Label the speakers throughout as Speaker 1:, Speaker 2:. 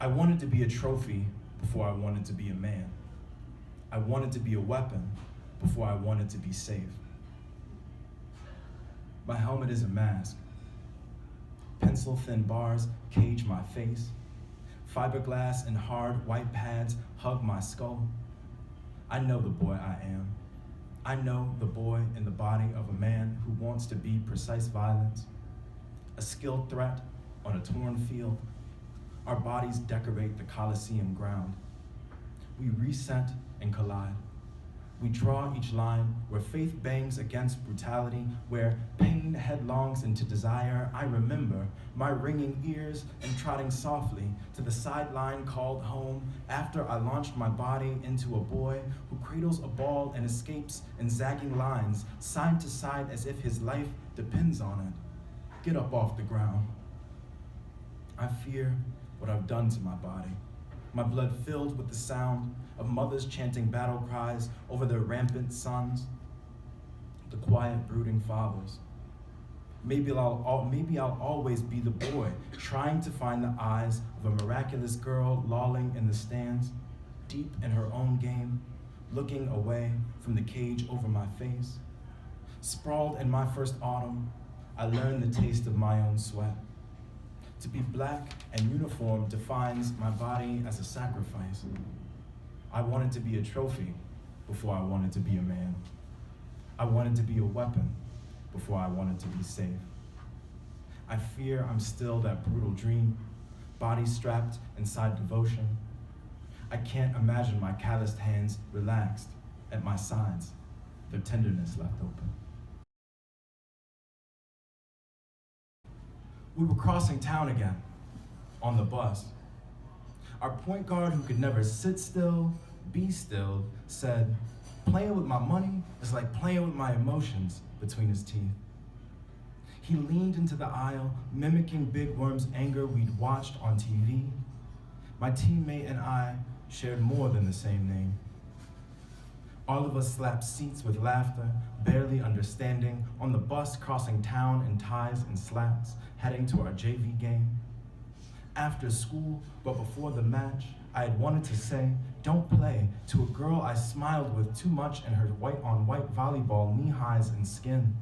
Speaker 1: I wanted to be a trophy before I wanted to be a man. I wanted to be a weapon before I wanted to be safe. My helmet is a mask. Pencil-thin bars cage my face. Fiberglass and hard white pads hug my skull. I know the boy I am. I know the boy in the body of a man who wants to be precise violence, a skilled threat on a torn field. Our bodies decorate the Coliseum ground. We reset and collide. We draw each line where faith bangs against brutality, where pain headlongs into desire. I remember my ringing ears and trotting softly to the sideline called home after I launched my body into a boy who cradles a ball and escapes in zagging lines, side to side as if his life depends on it. Get up off the ground. I fear what I've done to my body. My blood filled with the sound of mothers chanting battle cries over their rampant sons, the quiet, brooding fathers. Maybe I'll always be the boy, trying to find the eyes of a miraculous girl lolling in the stands, deep in her own game, looking away from the cage over my face. Sprawled in my first autumn, I learned the taste of my own sweat. To be black and uniform defines my body as a sacrifice. I wanted to be a trophy before I wanted to be a man. I wanted to be a weapon before I wanted to be safe. I fear I'm still that brutal dream, body strapped inside devotion. I can't imagine my calloused hands relaxed at my sides, their tenderness left open. We were crossing town again, on the bus. Our point guard, who could never sit still, be still, said, "Playing with my money is like playing with my emotions," between his teeth. He leaned into the aisle, mimicking Big Worm's anger we'd watched on TV. My teammate and I shared more than the same name. All of us slapped seats with laughter, barely understanding, on the bus crossing town in ties and slacks, heading to our JV game. After school, but before the match, I had wanted to say, "Don't play," to a girl I smiled with too much in her white-on-white volleyball knee-highs and skin.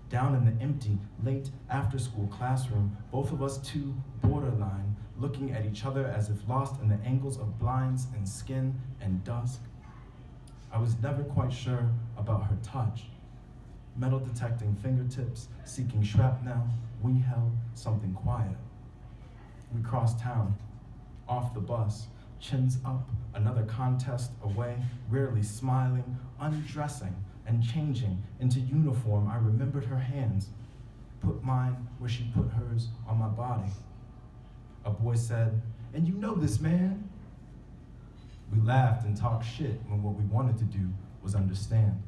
Speaker 1: Down in the empty, late after-school classroom, both of us too borderline, looking at each other as if lost in the angles of blinds and skin and dusk. I was never quite sure about her touch. Metal detecting fingertips, seeking shrapnel, we held something quiet. We crossed town, off the bus, chins up, another contest away, rarely smiling, undressing and changing into uniform. I remembered her hands, put mine where she put hers on my body. A boy said, "And you know this, man?" We laughed and talked shit when what we wanted to do was understand.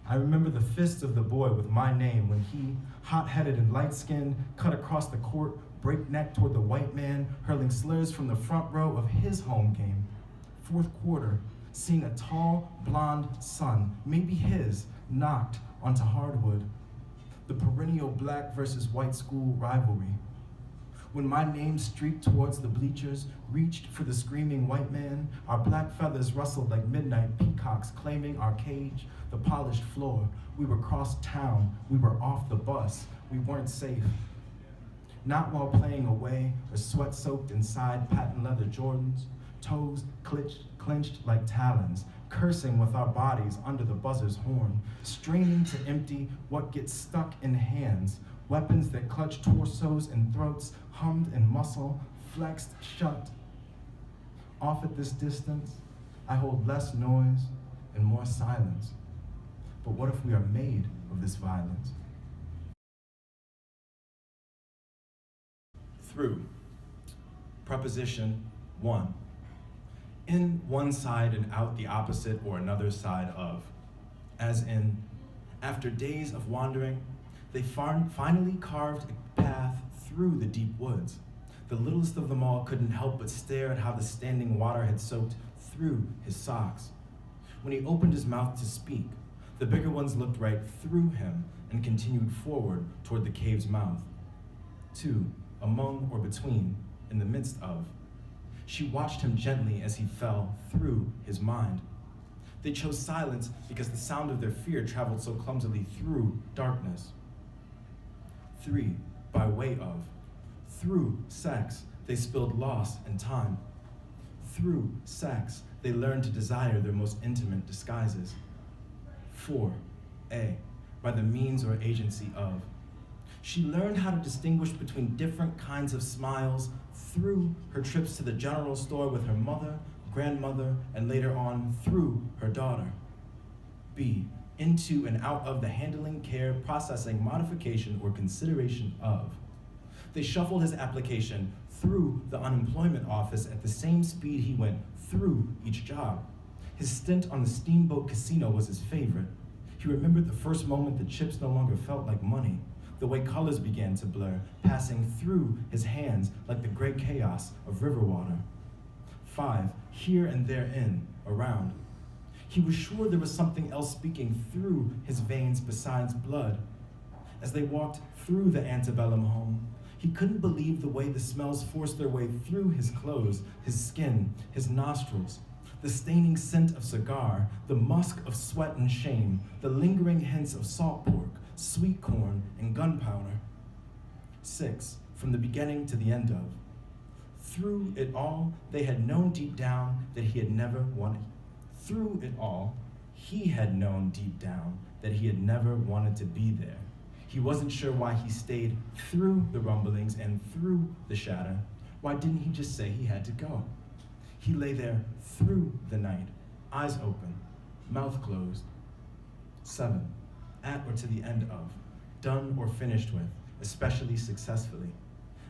Speaker 1: I remember the fist of the boy with my name when he, hot-headed and light-skinned, cut across the court, breakneck toward the white man, hurling slurs from the front row of his home game. Fourth quarter, seeing a tall, blonde son, maybe his, knocked onto hardwood. The perennial black versus white school rivalry. When my name streaked towards the bleachers, reached for the screaming white man, our black feathers rustled like midnight peacocks claiming our cage, the polished floor. We were cross town, we were off the bus, we weren't safe. Not while playing away or sweat-soaked inside patent leather Jordans, toes clenched like talons, cursing with our bodies under the buzzer's horn, straining to empty what gets stuck in hands, weapons that clutch torsos and throats, hummed in muscle, flexed shut. Off at this distance, I hold less noise and more silence. But what if we are made of this violence? Through. Preposition 1. In one side and out the opposite or another side of. As in, after days of wandering, they finally carved a path through the deep woods. The littlest of them all couldn't help but stare at how the standing water had soaked through his socks. When he opened his mouth to speak, the bigger ones looked right through him and continued forward toward the cave's mouth. 2, among or between, in the midst of. She watched him gently as he fell through his mind. They chose silence because the sound of their fear traveled so clumsily through darkness. 3, by way of. Through sex, they spilled loss and time. Through sex, they learned to desire their most intimate disguises. 4, A, by the means or agency of. She learned how to distinguish between different kinds of smiles through her trips to the general store with her mother, grandmother, and later on through her daughter. B, into and out of the handling, care, processing, modification, or consideration of. They shuffled his application through the unemployment office at the same speed he went through each job. His stint on the Steamboat Casino was his favorite. He remembered the first moment the chips no longer felt like money, the way colors began to blur, passing through his hands like the gray chaos of river water. 5, here and therein, around. He was sure there was something else speaking through his veins besides blood. As they walked through the antebellum home, he couldn't believe the way the smells forced their way through his clothes, his skin, his nostrils. The staining scent of cigar, the musk of sweat and shame, the lingering hints of salt pork, sweet corn, and gunpowder. 6, from the beginning to the end of. Through it all, they had known deep down that he had never wanted. Through it all, he had known deep down that he had never wanted to be there. He wasn't sure why he stayed through the rumblings and through the shatter. Why didn't he just say he had to go? He lay there through the night, eyes open, mouth closed. 7, at or to the end of, done or finished with, especially successfully.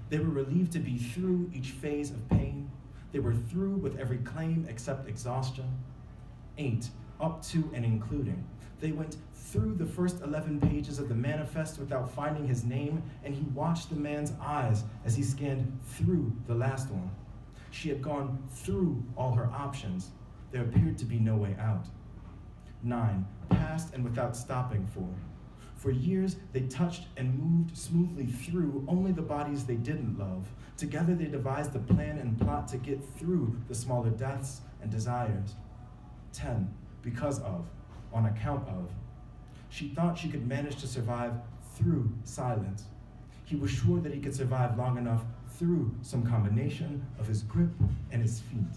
Speaker 1: They were relieved to be through each phase of pain. They were through with every claim except exhaustion. 8, up to and including. They went through the first 11 pages of the manifest without finding his name, and he watched the man's eyes as he scanned through the last one. She had gone through all her options. There appeared to be no way out. 9, past and without stopping for. For years, they touched and moved smoothly through only the bodies they didn't love. Together, they devised the plan and plot to get through the smaller deaths and desires. 10, because of, on account of. She thought she could manage to survive through silence. He was sure that he could survive long enough through some combination of his grip and his feet.